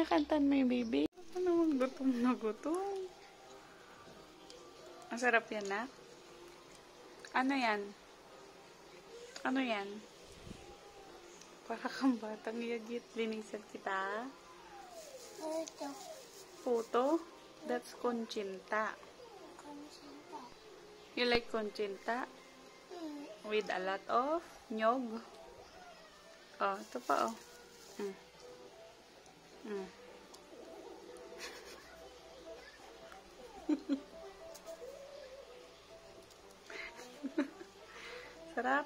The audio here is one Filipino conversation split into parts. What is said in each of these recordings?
kinakantan mo yung baby? Ano, gutom na gutom. Ang sarap yan, na? Ano yan? Ano yan? Para kang batang yagit. Linisan kita. Puto. Puto? That's Conchinta. You like Conchinta? With a lot of nyog? Oh, ito pa, oh. Sarap.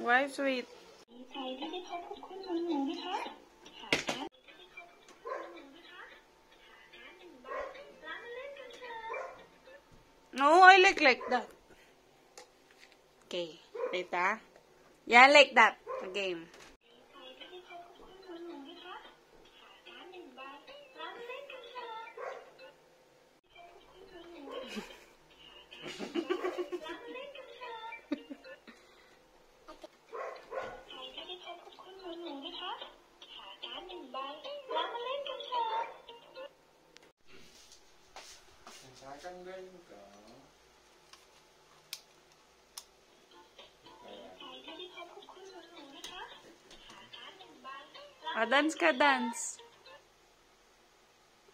Why sweet? No, I like that. Okay, wait ah. Yeah, like that. A game. Dance ka, dance.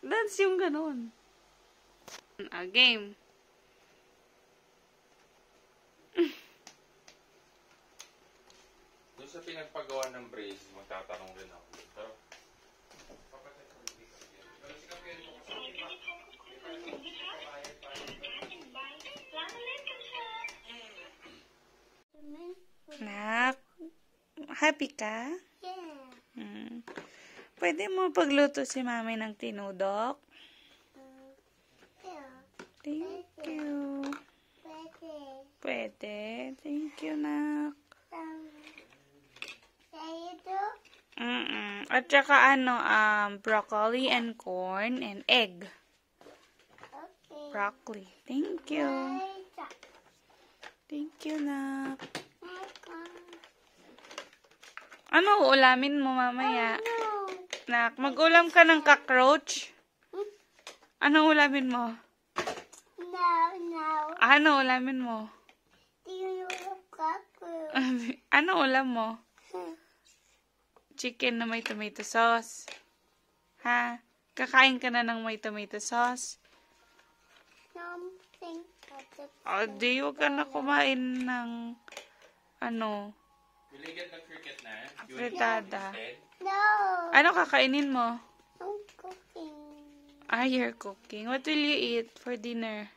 Dance yung ganun. A game. Doon sa pinagpagawa ng brace, magtatanong rin ako. Pero, Nak, happy ka? Yeah. Pwede mo pagluto si mami ng tinudok? Yeah. Thank you. Pwede. Pwede. Thank you, nak. Ito? At saka broccoli and corn and egg. Okay. Broccoli. Thank you. Thank you, nak. Ano ulamin mo mamaya? Nak, mag-ulam ka ng cockroach? Ano ulamin mo? No. Ano ulamin mo? Ano ulam mo? Chicken na may tomato sauce. Ha? Kakain ka na ng may tomato sauce? Di, huwag ka na kumain ng biligyan ng cricket na. fritada. No. Ano kakainin mo? I'm cooking. You're cooking. What will you eat for dinner?